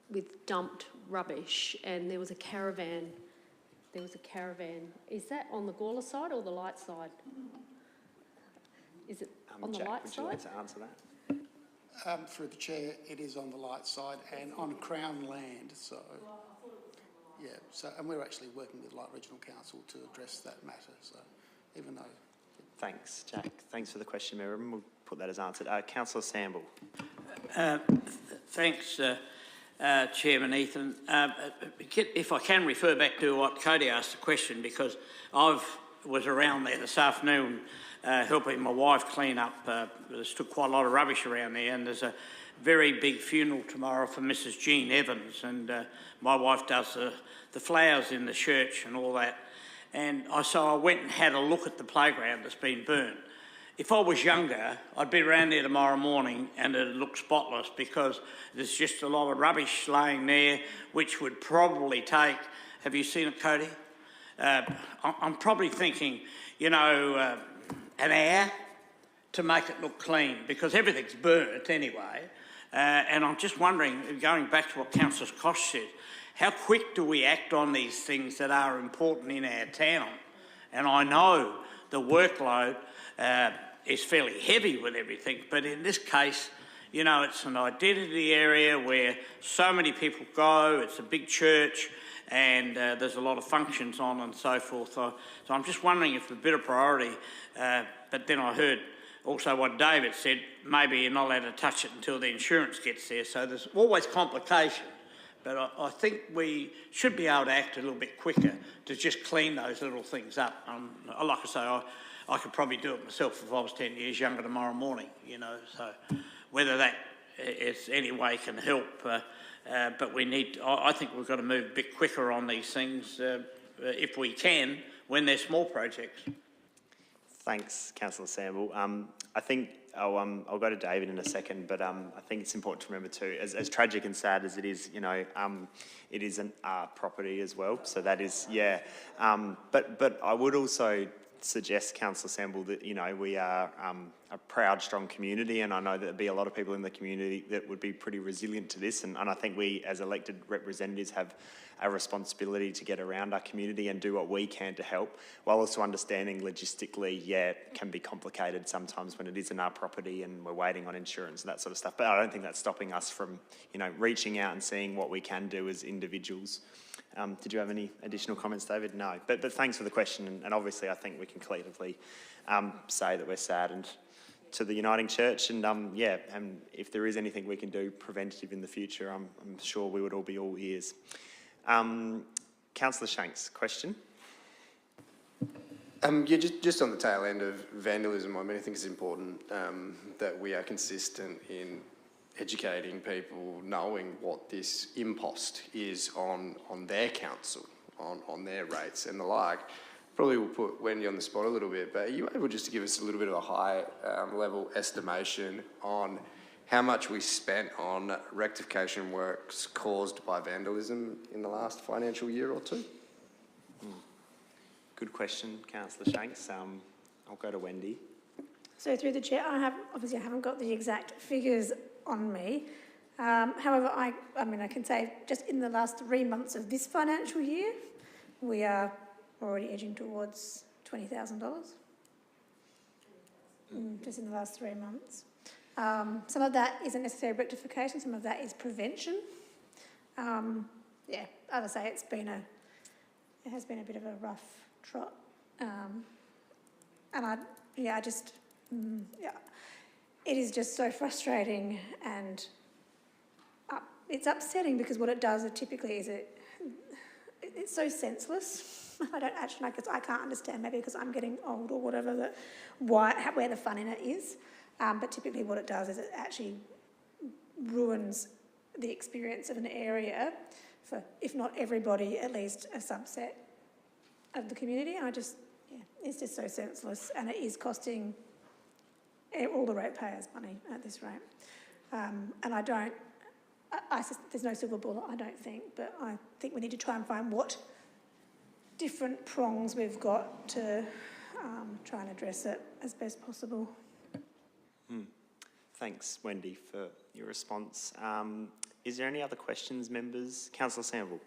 with dumped rubbish, and there was a caravan. Is that on the Gawler side or the Light side? Is it on the Jack, Light would side? you like to answer that? Through the chair, it is on the Light side and on Crown land, so... Yeah, so, and we're actually working with Light Regional Council to address that matter, so even though... Thanks, Jack. Thanks for the question, Mayor Redman. We'll put that as answered. Councillor Samble. Thanks, Chairman Ethan. If I can refer back to what Cody asked the question, because I was around there this afternoon helping my wife clean up. There's still quite a lot of rubbish around there, and there's a very big funeral tomorrow for Mrs. Jean Evans, and my wife does the flowers in the church and all that. And so I went and had a look at the playground that's been burnt. If I was younger, I'd be around there tomorrow morning and it'd look spotless, because there's just a lot of rubbish laying there, which would probably take, have you seen it, Cody? I'm probably thinking, you know, an hour to make it look clean, because everything's burnt anyway. And I'm just wondering, going back to what Councillor Kosh said, how quick do we act on these things that are important in our town? And I know the workload is fairly heavy with everything, but in this case, you know, it's an identity area where so many people go, it's a big church, and there's a lot of functions on and so forth. So I'm just wondering if a bit of priority, but then I heard also what David said, maybe you're not allowed to touch it until the insurance gets there, so there's always complications. But I think we should be able to act a little bit quicker to just clean those little things up. Like I say, I could probably do it myself if I was 10 years younger tomorrow morning, you know. So whether that is any way can help, but we need, I think we've got to move a bit quicker on these things if we can, when they're small projects. Thanks, Councillor Samble. I think I'll go to David in a second, but I think it's important to remember too, as tragic and sad as it is, you know, it is an art property as well. So that is, yeah. But I would also suggest, Councillor Samble, that, you know, we are a proud, strong community, and I know that there'd be a lot of people in the community that would be pretty resilient to this, and I think we, as elected representatives, have a responsibility to get around our community and do what we can to help, while also understanding logistically, yeah, it can be complicated sometimes when it is in our property and we're waiting on insurance and that sort of stuff. But I don't think that's stopping us from, you know, reaching out and seeing what we can do as individuals. Did you have any additional comments, David? No. But thanks for the question, and obviously I think we can collectively say that we're saddened to the Uniting Church, and yeah, and if there is anything we can do preventative in the future, I'm sure we would all be all ears. Councillor Shanks, question? Yeah, just on the tail end of vandalism, I mean, I think it's important that we are consistent in educating people, knowing what this impost is on their council, on their rates and the like. Probably will put Wendy on the spot a little bit, but are you able just to give us a little bit of a high level estimation on how much we spent on rectification works caused by vandalism in the last financial year or two? Good question, Councillor Shanks. I'll go to Wendy. So through the chair, I haven't got the exact figures on me. However, I mean, I can say just in the last 3 months of this financial year, we are already edging towards $20,000. Just in the last 3 months. Some of that isn't necessarily rectification, some of that is prevention. Yeah, as I say, it has been a bit of a rough trot. And it is just so frustrating, and it's upsetting, because what it does typically is it's so senseless. I don't actually know, because I can't understand, maybe because I'm getting old or whatever, where the fun in it is. But typically what it does is it actually ruins the experience of an area for, if not everybody, at least a subset of the community. And it's just so senseless, and it is costing all the ratepayers money at this rate. And there's no silver bullet, I don't think, but I think we need to try and find what different prongs we've got to try and address it as best possible. Thanks, Wendy, for your response. Is there any other questions, members? Councillor Sample.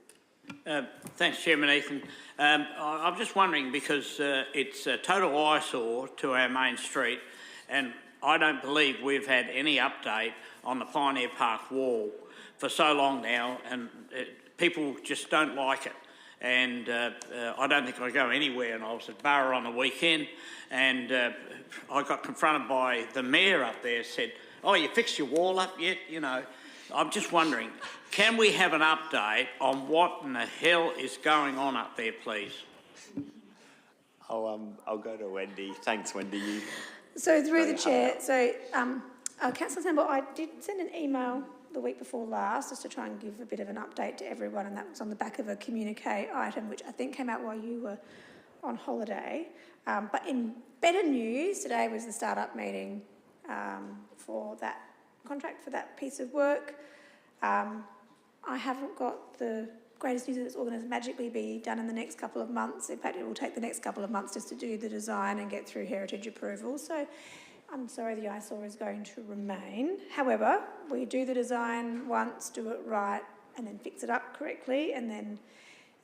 Thanks, Chairman Ethan. I'm just wondering, because it's a total eyesore to our main street, and I don't believe we've had any update on the Pioneer Park wall for so long now, and people just don't like it. And I don't think I go anywhere, and I was at Borough on the weekend, and I got confronted by the mayor up there, said, "Oh, you fixed your wall up yet?" You know, I'm just wondering, can we have an update on what in the hell is going on up there, please? I'll go to Wendy. Thanks, Wendy. So through the chair, Councillor Sample, I did send an email the week before last just to try and give a bit of an update to everyone, and that was on the back of a communique item which I think came out while you were on holiday. But in better news, today was the start-up meeting for that contract for that piece of work. I haven't got the greatest news that it's all going to magically be done in the next couple of months. In fact, it will take the next couple of months just to do the design and get through heritage approval. So I'm sorry, the eyesore is going to remain. However, we do the design once, do it right, and then fix it up correctly, and then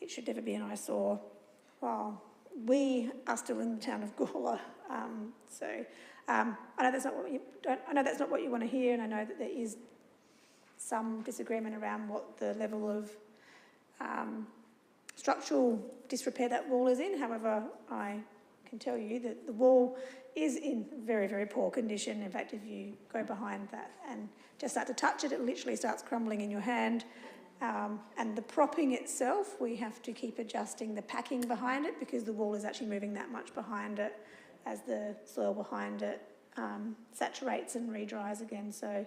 it should never be an eyesore while we are still in the town of Gawler. I know that's not what you want to hear, and I know that there is some disagreement around what the level of structural disrepair that wall is in. However, I can tell you that the wall is in very, very poor condition. In fact, if you go behind that and just start to touch it, it literally starts crumbling in your hand. And the propping itself, we have to keep adjusting the packing behind it because the wall is actually moving that much behind it as the soil behind it saturates and redries again. So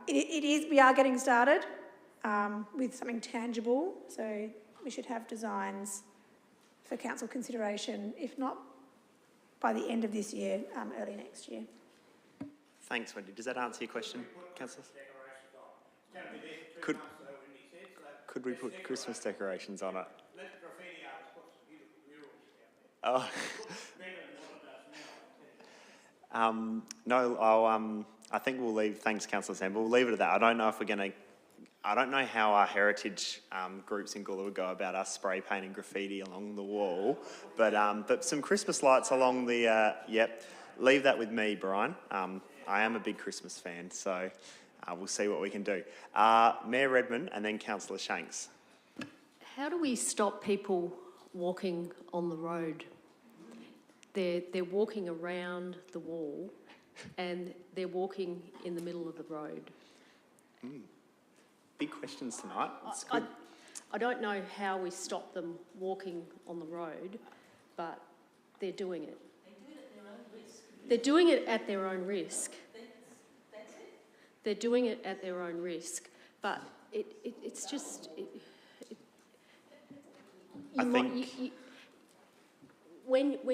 we are getting started with something tangible. So we should have designs for council consideration, if not by the end of this year, early next year. Thanks, Wendy. Does that answer your question, Councillor? Could we put Christmas decorations on it? Let the graffiti artist put some beautiful murals down there. No, I think we'll leave. Thanks, Councillor Sample. We'll leave it at that. I don't know if we're going to. I don't know how our heritage groups in Gawler would go about us spray painting graffiti along the wall, but some Christmas lights along the. Yep, leave that with me, Brian. I am a big Christmas fan, so we'll see what we can do. Mayor Redmond and then Councillor Shanks. How do we stop people walking on the road? They're walking around the wall, and they're walking in the middle of the road. Big questions tonight. It's good. I don't know how we stop them walking on the road, but they're doing it. They're doing it at their own risk. They're doing it at their own risk, but it's just... When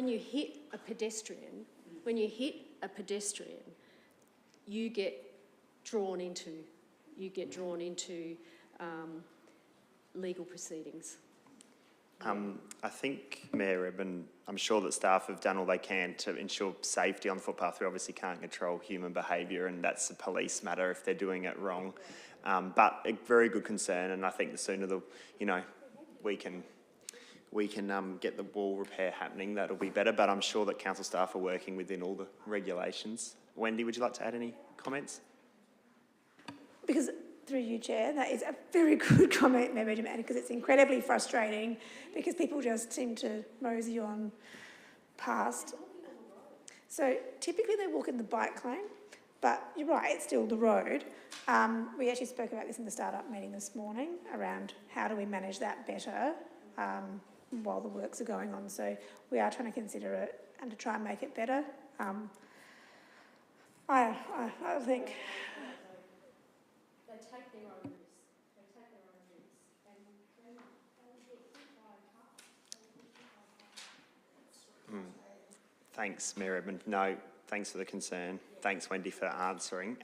you hit a pedestrian, you get drawn into legal proceedings. I think, Mayor Redmond, I'm sure that staff have done all they can to ensure safety on the footpath. We obviously can't control human behaviour, and that's a police matter if they're doing it wrong. But a very good concern, and I think the sooner we can get the wall repair happening, that'll be better. But I'm sure that council staff are working within all the regulations. Wendy, would you like to add any comments? Because through you, Chair, that is a very good comment, Mayor Benjamin, because it's incredibly frustrating because people just seem to mosey on past. So typically they walk in the bike lane, but you're right, it's still the road. We actually spoke about this in the start-up meeting this morning around how do we manage that better. while the works are going on. So we are trying to consider it and to try and make it better. I think... They take their own risk. They take their own risk. And they get hit by a car. Thanks, Mayor Edmund. No, thanks for the concern. Thanks, Wendy, for answering.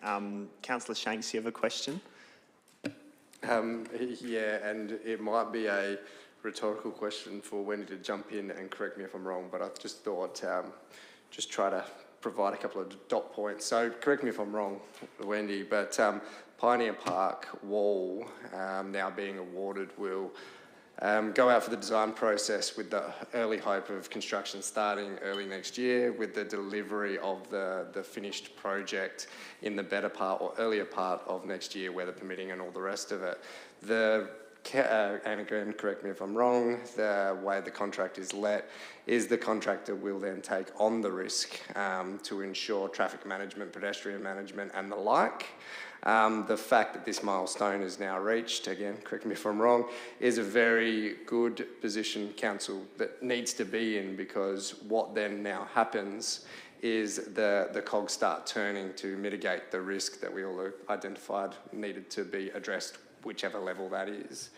Councillor Shanks, you have a question? Yeah, and it might be a rhetorical question for Wendy to jump in and correct me if I'm wrong, but I just thought just try to provide a couple of dot points. So correct me if I'm wrong, Wendy, but Pioneer Park Wall now being awarded will go out for the design process with the early hope of construction starting early next year, with the delivery of the finished project in the better part or earlier part of next year, weather permitting and all the rest of it. And again, correct me if I'm wrong, the way the contract is let is the contractor will then take on the risk to ensure traffic management, pedestrian management and the like. The fact that this milestone is now reached, again, correct me if I'm wrong, is a very good position council that needs to be in, because what then now happens is the cogs start turning to mitigate the risk that we all identified needed to be addressed, whichever level that is.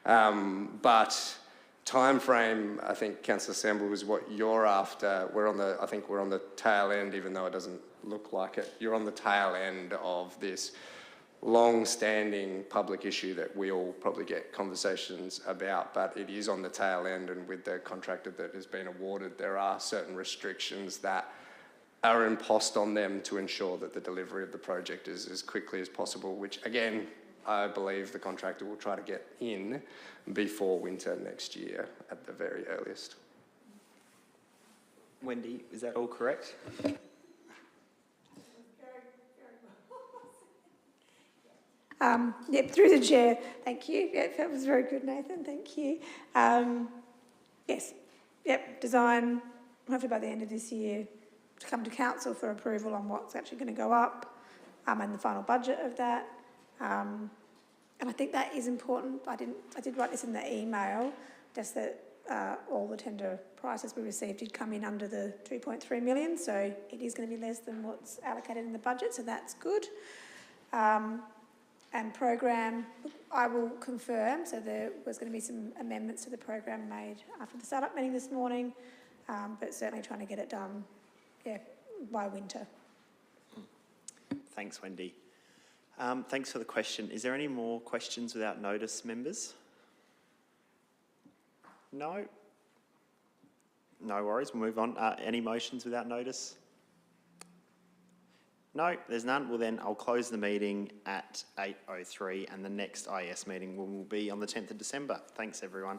But time frame, I think, Councillor Samble, is what you're after. I think we're on the tail end, even though it doesn't look like it. You're on the tail end of this long-standing public issue that we all probably get conversations about, but it is on the tail end, and with the contractor that has been awarded, there are certain restrictions that are imposed on them to ensure that the delivery of the project is as quickly as possible, which again, I believe the contractor will try to get in before winter next year at the very earliest. Wendy, is that all correct? Yep, through the chair. Thank you. Yep, that was very good, Nathan. Thank you. Yes. Yep, design, hopefully by the end of this year, to come to council for approval on what's actually going to go up and the final budget of that. And I think that is important. I did write this in the email, just that all the tender prices we received did come in under the 2.3 million, so it is going to be less than what's allocated in the budget, so that's good. And program, I will confirm, so there was going to be some amendments to the program made after the start-up meeting this morning, but certainly trying to get it done, yeah, by winter. Thanks, Wendy. Thanks for the question. Is there any more questions without notice, members? No? No worries, we'll move on. Any motions without notice? No, there's none. Well then, I'll close the meeting at 8:03 and the next IES meeting will be on the 10th of December. Thanks, everyone.